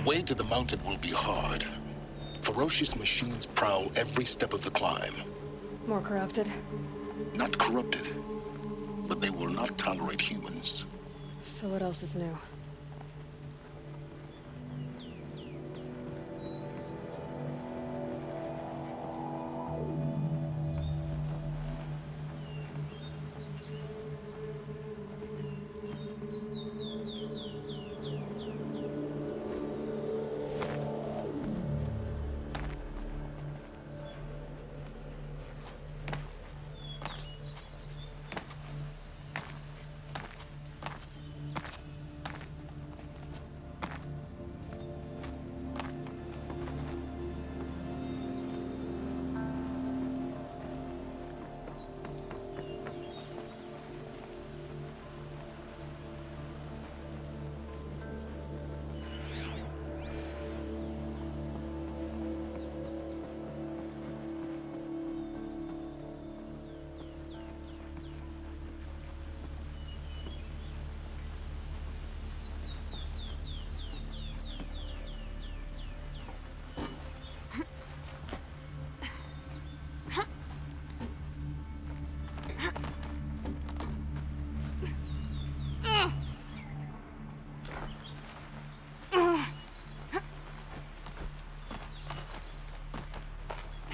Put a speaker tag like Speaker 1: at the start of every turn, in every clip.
Speaker 1: way to the mountain will be hard. Ferocious machines prowl every step of the climb.
Speaker 2: More corrupted?
Speaker 1: Not corrupted, but they will not tolerate humans.
Speaker 2: So what else is new?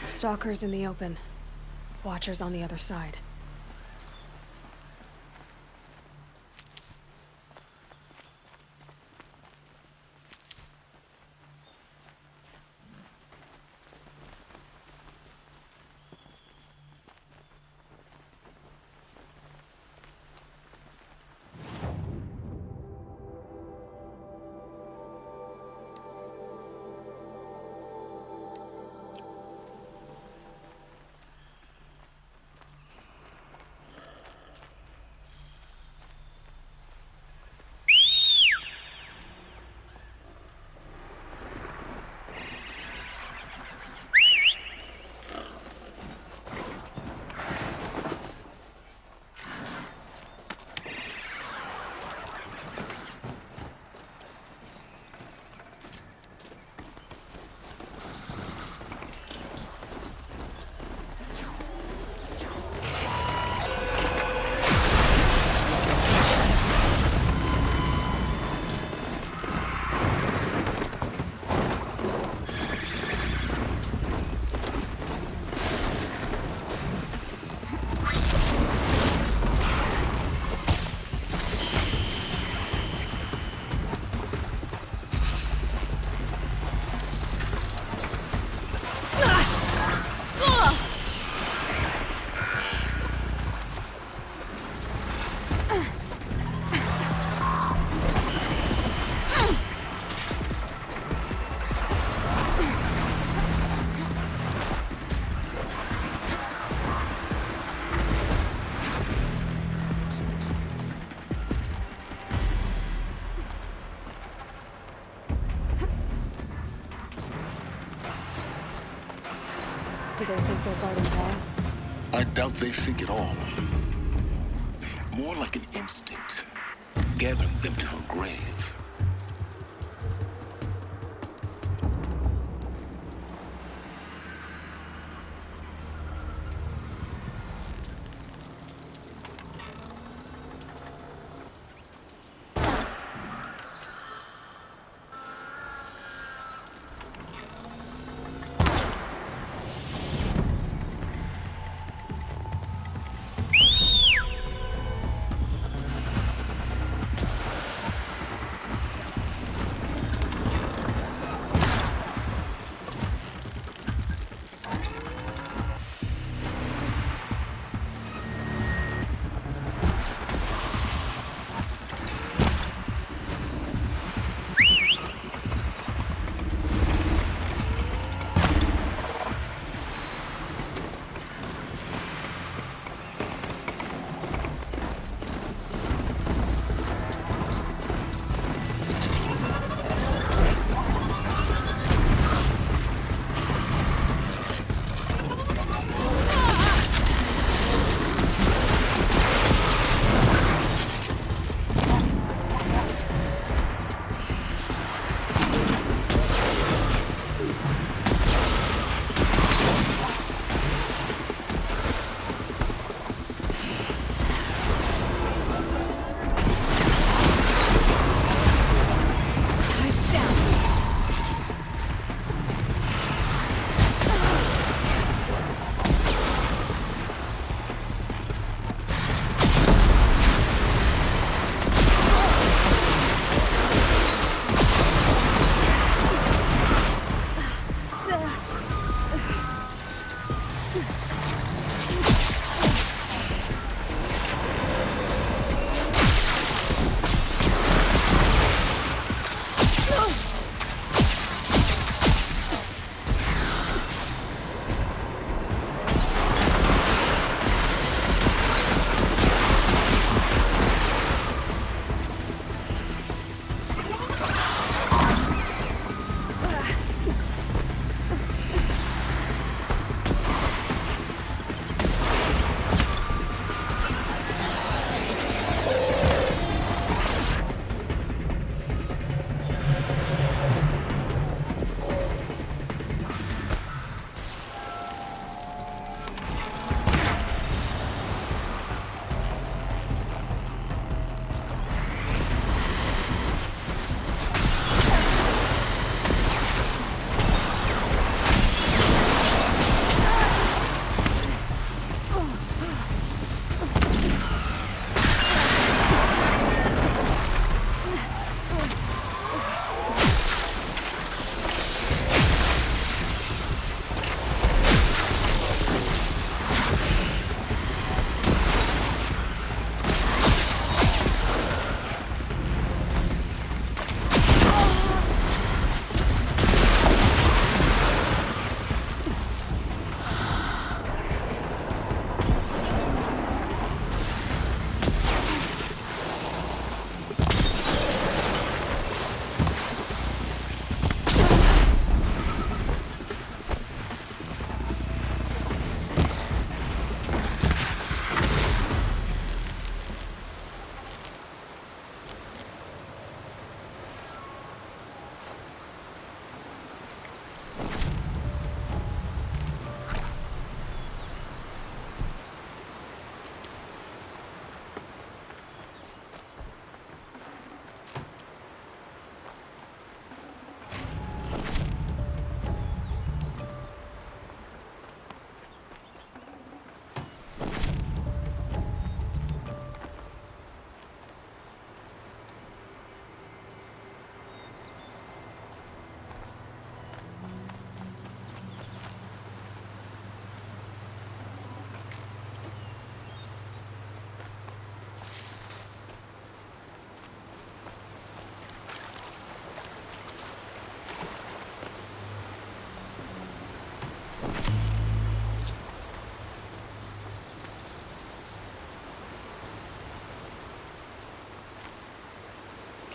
Speaker 2: Stalkers in the open. Watchers on the other side. Do they think they're guarding Paul?
Speaker 1: I doubt they think at all. More like an instinct, gathering them to her grave.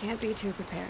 Speaker 2: Can't be too prepared.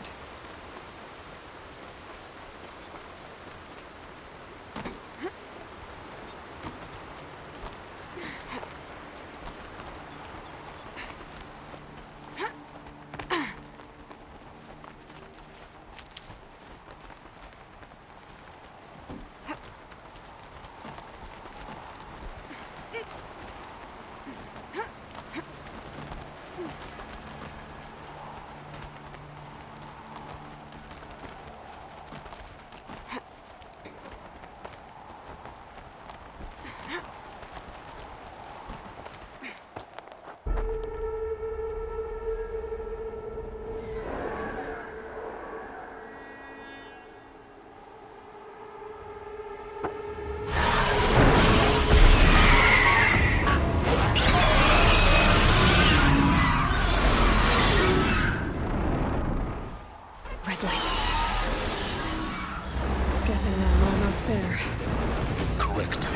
Speaker 2: Red light. Guessing I'm almost there.
Speaker 1: Correct.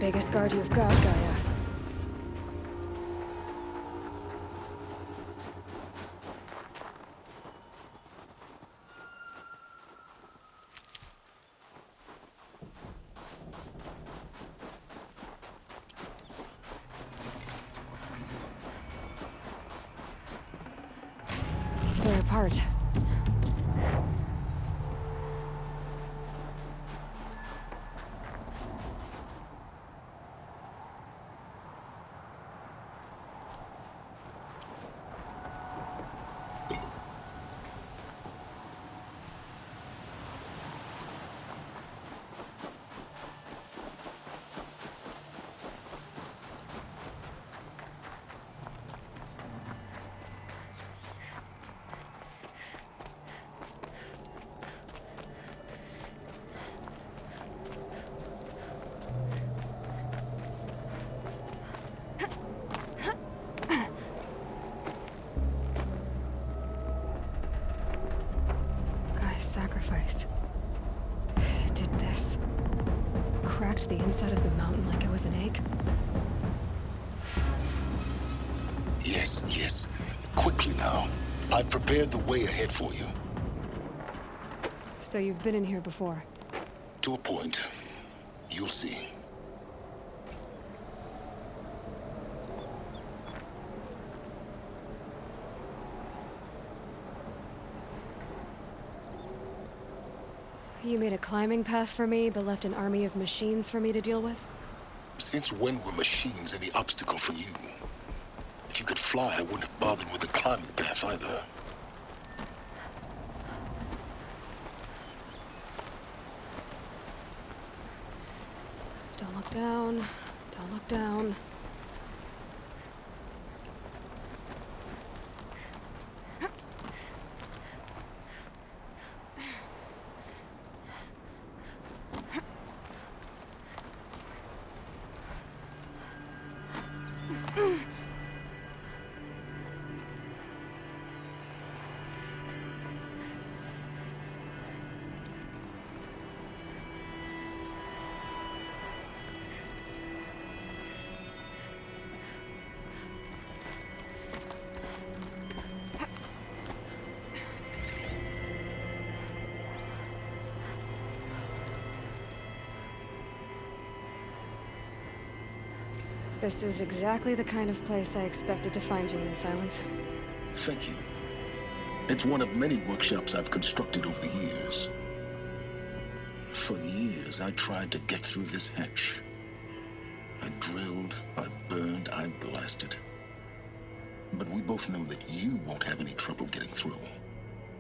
Speaker 2: Biggest guard you've got, Gaia. apart. Sacrifice. It did this. Cracked the inside of the mountain like it was an egg.
Speaker 1: Yes, yes. Quickly now. I've prepared the way ahead for you.
Speaker 2: So you've been in here before?
Speaker 1: To a point. You'll see.
Speaker 2: You made a climbing path for me, but left an army of machines for me to deal with?
Speaker 1: Since when were machines any obstacle for you? If you could fly, I wouldn't have bothered with the climbing path either.
Speaker 2: Don't look down. Don't look down. This is exactly the kind of place I expected to find you in, Silence.
Speaker 1: Thank you. It's one of many workshops I've constructed over the years. For years, I tried to get through this hatch. I drilled, I burned, I blasted. But we both know that you won't have any trouble getting through.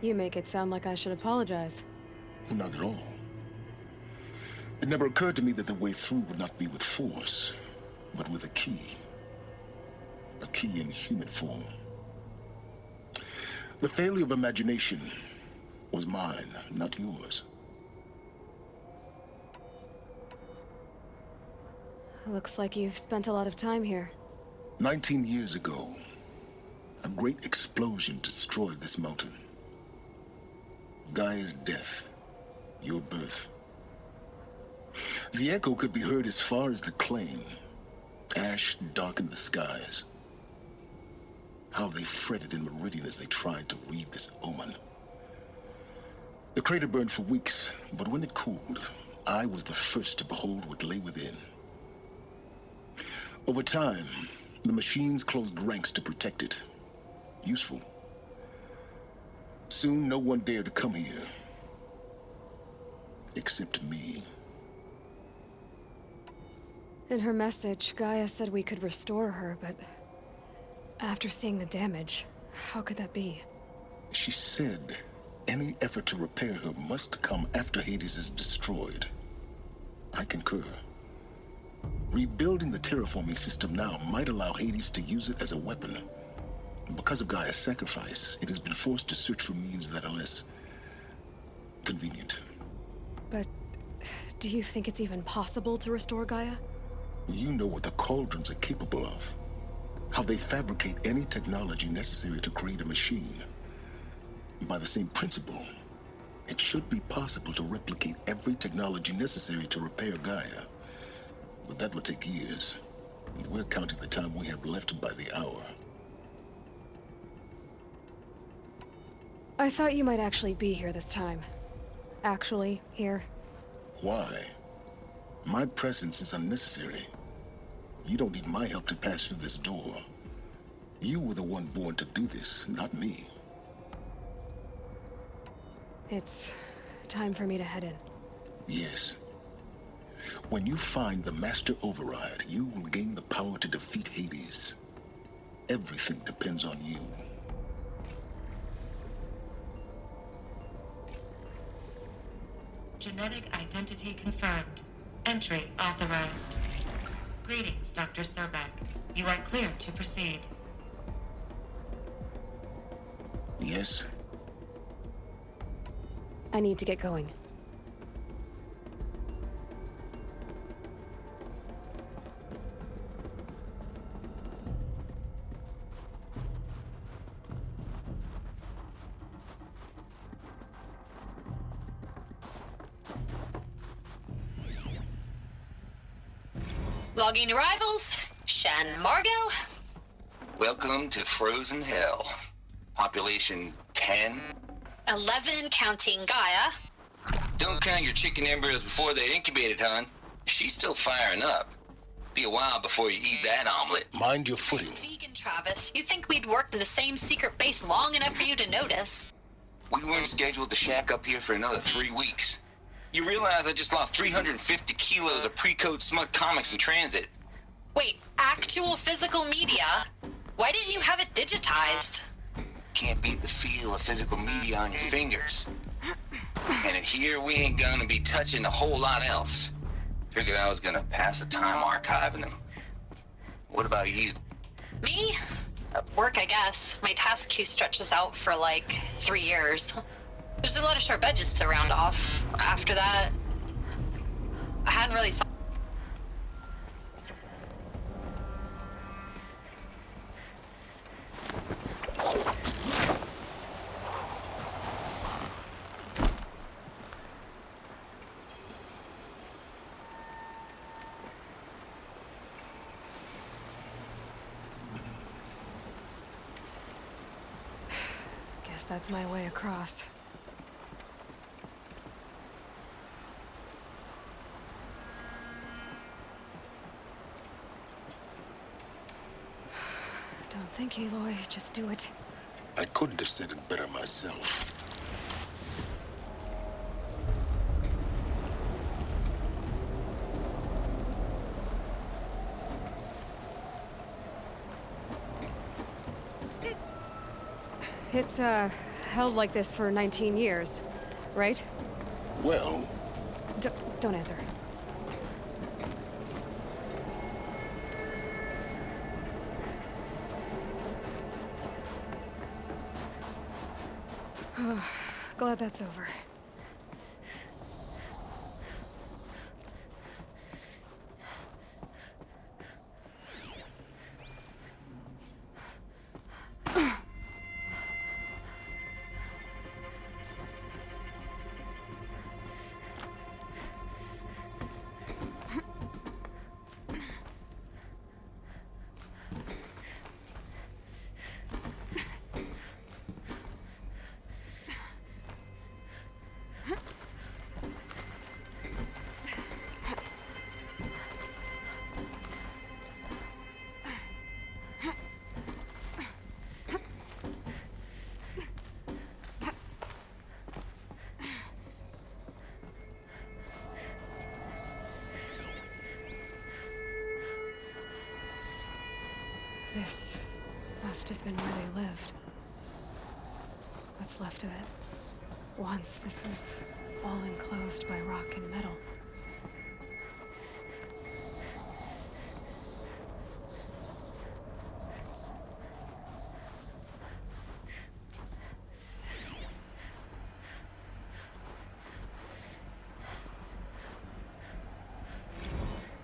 Speaker 2: You make it sound like I should apologize.
Speaker 1: Not at all. It never occurred to me that the way through would not be with force, but with a key. A key in human form. The failure of imagination was mine, not yours.
Speaker 2: Looks like you've spent a lot of time here.
Speaker 1: 19 years ago, a great explosion destroyed this mountain. Gaia's death, your birth. The echo could be heard as far as the claim. Ash darkened the skies. How they fretted in Meridian as they tried to read this omen. The crater burned for weeks, but when it cooled, I was the first to behold what lay within. Over time, the machines closed ranks to protect it. Useful. Soon, no one dared to come here. Except me.
Speaker 2: In her message, Gaia said we could restore her, but after seeing the damage, how could that be?
Speaker 1: She said any effort to repair her must come after Hades is destroyed. I concur. Rebuilding the terraforming system now might allow Hades to use it as a weapon. Because of Gaia's sacrifice, it has been forced to search for means that are less convenient.
Speaker 2: But do you think it's even possible to restore Gaia?
Speaker 1: You know what the Cauldrons are capable of. How they fabricate any technology necessary to create a machine. By the same principle, it should be possible to replicate every technology necessary to repair Gaia. But that would take years. And we're counting the time we have left by the hour.
Speaker 2: I thought you might actually be here this time. Actually, here.
Speaker 1: Why? My presence is unnecessary. You don't need my help to pass through this door. You were the one born to do this, not me.
Speaker 2: It's time for me to head in.
Speaker 1: Yes. When you find the Master Override, you will gain the power to defeat Hades. Everything depends on you.
Speaker 3: Genetic identity confirmed. Entry authorized. Greetings, Dr. Sobek. You are cleared to proceed.
Speaker 1: Yes?
Speaker 2: I need to get going.
Speaker 4: Logging arrivals. Shan Margot.
Speaker 5: Welcome to Frozen Hell. Population 10.
Speaker 4: 11 counting Gaia.
Speaker 5: Don't count your chicken embryos before they incubated, hon. She's still firing up. Be a while before you eat that omelet.
Speaker 1: Mind your footing.
Speaker 4: Vegan Travis, you think we'd worked in the same secret base long enough for you to notice?
Speaker 5: We weren't scheduled to shack up here for another 3 weeks. You realize I just lost 350 kilos of pre-code smut comics in transit.
Speaker 4: Wait, actual physical media? Why didn't you have it digitized?
Speaker 5: Can't beat the feel of physical media on your fingers. And in here, we ain't gonna be touching a whole lot else. Figured I was gonna pass the time archiving them. What about you?
Speaker 4: Me? Work, I guess. My task queue stretches out for like 3 years. There's a lot of sharp edges to round off. After that, I hadn't really thought.
Speaker 2: Guess that's my way across. Don't think, Aloy. Just do it.
Speaker 1: I couldn't have said it better myself.
Speaker 2: It's, held like this for 19 years, right?
Speaker 1: Well,
Speaker 2: Don't answer. Glad that's over. This must have been where they lived. What's left of it. Once this was all enclosed by rock and metal.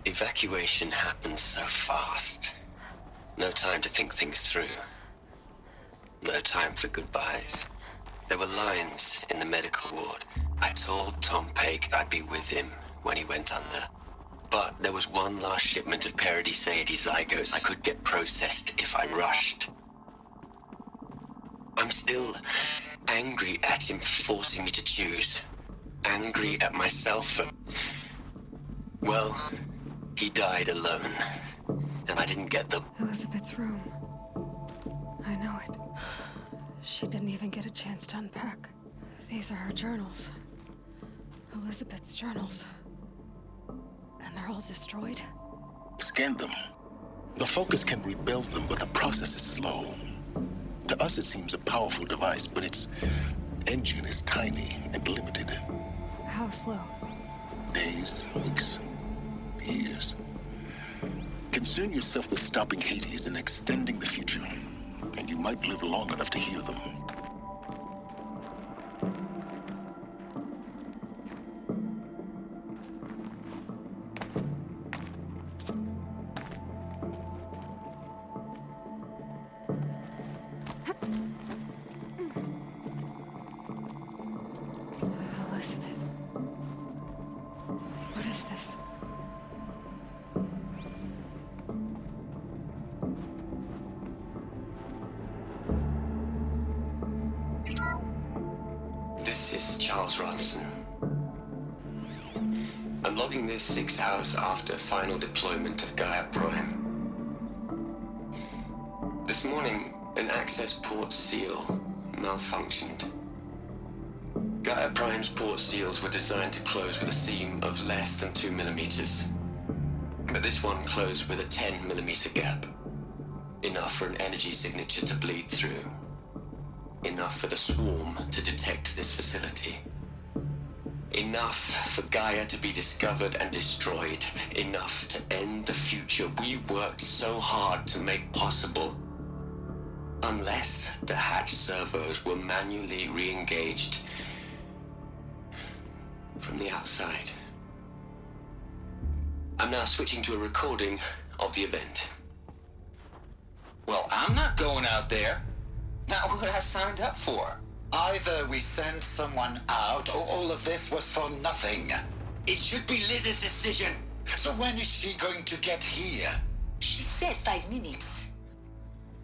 Speaker 6: Evacuation happens so fast. No time to think things through. No time for goodbyes. There were lines in the medical ward. I told Tom Pake I'd be with him when he went under. But there was one last shipment of Paradiseidae zygotes I could get processed if I rushed. I'm still angry at him for forcing me to choose. Angry at myself for... Well, he died alone. And I didn't get the...
Speaker 2: Elizabeth's room. I know it. She didn't even get a chance to unpack. These are her journals. Elizabeth's journals. And they're all destroyed?
Speaker 1: Scan them. The Focus can rebuild them, but the process is slow. To us, it seems a powerful device, but its engine is tiny and limited.
Speaker 2: How slow?
Speaker 1: Days, weeks, years. Concern yourself with stopping Hades and extending the future, and you might live long enough to hear them.
Speaker 2: Elizabeth. What is this?
Speaker 6: This is Charles Ronson. I'm logging this 6 hours after final deployment of Gaia Prime. This morning, an access port seal malfunctioned. Gaia Prime's port seals were designed to close with a seam of less than 2 millimeters. But this one closed with a 10 millimeter gap. Enough for an energy signature to bleed through. Enough for the swarm to detect this facility. Enough for Gaia to be discovered and destroyed. Enough to end the future we worked so hard to make possible. Unless the hatch servos were manually re-engaged from the outside. I'm now switching to a recording of the event.
Speaker 5: Well, I'm not going out there. Not what I signed up for.
Speaker 7: Either we sent someone out, or all of this was for nothing.
Speaker 6: It should be Liz's decision.
Speaker 7: So when is she going to get here?
Speaker 8: She said 5 minutes.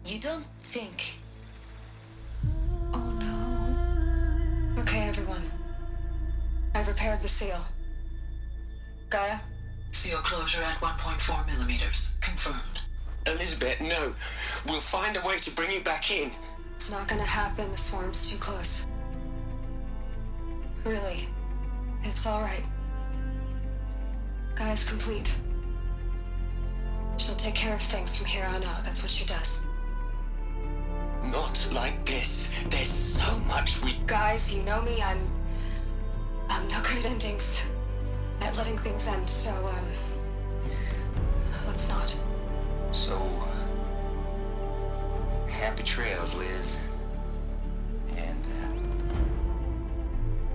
Speaker 8: You don't think...
Speaker 2: Oh no. Okay, everyone. I've repaired the seal. Gaia?
Speaker 8: Seal closure at 1.4 millimeters. Confirmed.
Speaker 6: Elizabeth, no. We'll find a way to bring you back in.
Speaker 2: It's not gonna happen. The swarm's too close. Really. It's alright. Gaia's complete. She'll take care of things from here on out. That's what she does.
Speaker 6: Not like this. There's so much we...
Speaker 2: Guys, you know me. I'm no good at endings. At letting things end, so, let's not.
Speaker 5: So, happy trails, Liz. And,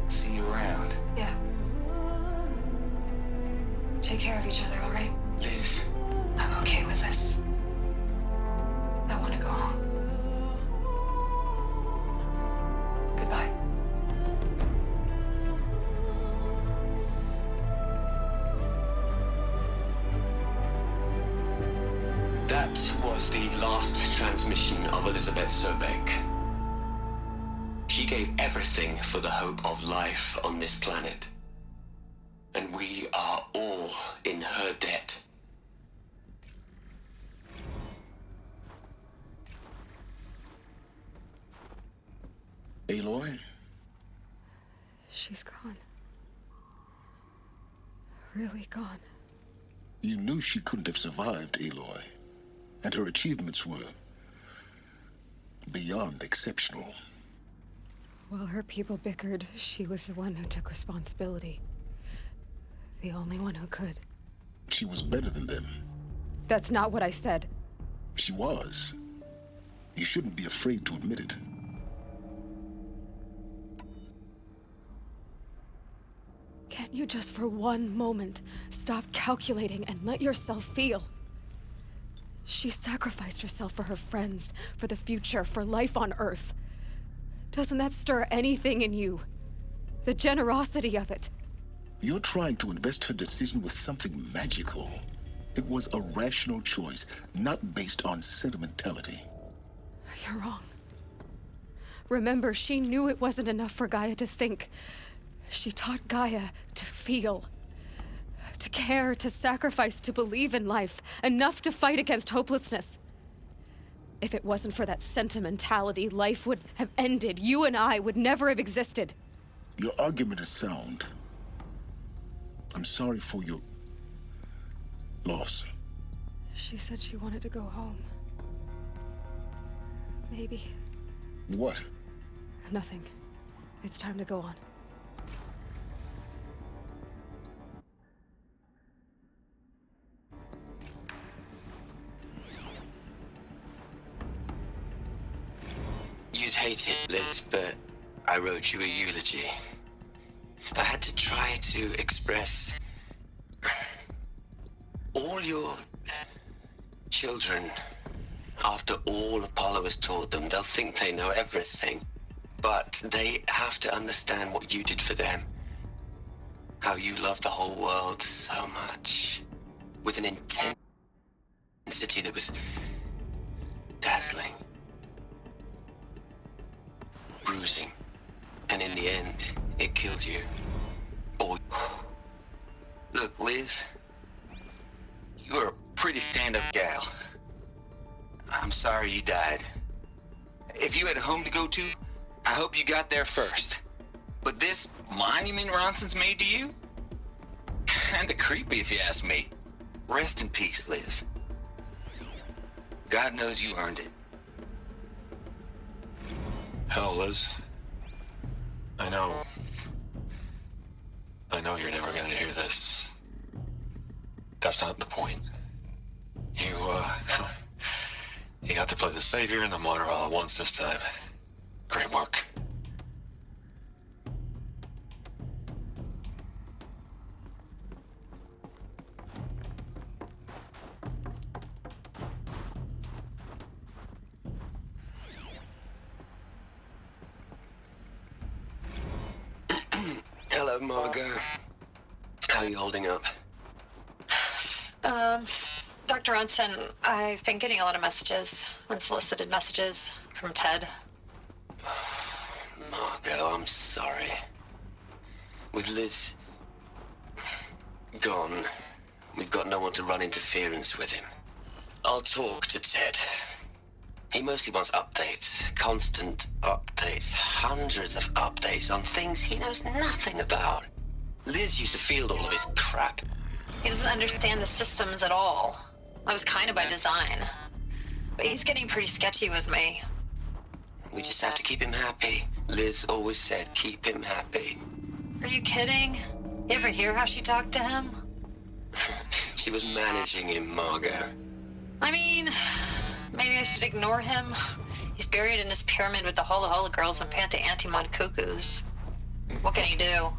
Speaker 5: see you around.
Speaker 2: Yeah. Take care of each other, alright?
Speaker 6: Liz.
Speaker 2: I'm okay with this. I want to go home. Goodbye.
Speaker 6: That was the last transmission of Elizabeth Sobek. She gave everything for the hope of life on this planet. And we are all in her debt.
Speaker 1: Aloy?
Speaker 2: She's gone. Really gone.
Speaker 1: You knew she couldn't have survived, Aloy. And her achievements were beyond exceptional.
Speaker 2: While her people bickered, she was the one who took responsibility. The only one who could.
Speaker 1: She was better than them.
Speaker 2: That's not what I said.
Speaker 1: She was. You shouldn't be afraid to admit it.
Speaker 2: Can't you just for one moment stop calculating and let yourself feel? She sacrificed herself for her friends, for the future, for life on Earth. Doesn't that stir anything in you? The generosity of it.
Speaker 1: You're trying to invest her decision with something magical. It was a rational choice, not based on sentimentality.
Speaker 2: You're wrong. Remember, she knew it wasn't enough for Gaia to think. She taught Gaia to feel. To care, to sacrifice, to believe in life. Enough to fight against hopelessness. If it wasn't for that sentimentality, life would have ended. You and I would never have existed.
Speaker 1: Your argument is sound. I'm sorry for your loss.
Speaker 2: She said she wanted to go home. Maybe.
Speaker 1: What?
Speaker 2: Nothing. It's time to go on.
Speaker 6: You'd hate it, Liz, but I wrote you a eulogy. I had to try to express all your children. After all Apollo has taught them, they'll think they know everything. But they have to understand what you did for them. How you loved the whole world so much. With an intensity that was dazzling. Bruising. And in the end, it killed you. Or... Look, Liz. You're a pretty stand-up gal. I'm sorry you died. If you had a home to go to, I hope you got there first. But this monument Ronson's made to you? Kinda creepy if you ask me. Rest in peace, Liz. God knows you earned it.
Speaker 9: Hell, Liz. I know you're never gonna hear this. That's not the point. You got to play the savior and the martyr all at once this time. Great work.
Speaker 6: Hello, Margot. How are you holding up?
Speaker 4: Dr. Ronson, I've been getting a lot of messages, unsolicited messages from Ted.
Speaker 6: Margot, I'm sorry. With Liz gone, we've got no one to run interference with him. I'll talk to Ted. He mostly wants updates, constant updates, hundreds of updates on things he knows nothing about. Liz used to field all of his crap.
Speaker 4: He doesn't understand the systems at all. That was kind of by design. But he's getting pretty sketchy with me.
Speaker 6: We just have to keep him happy. Liz always said, keep him happy.
Speaker 4: Are you kidding? You ever hear how she talked to him?
Speaker 6: She was managing him, Margot.
Speaker 4: I mean, maybe I should ignore him. He's buried in his pyramid with the Hola Hola girls and Panta Antimon cuckoos. What can he do?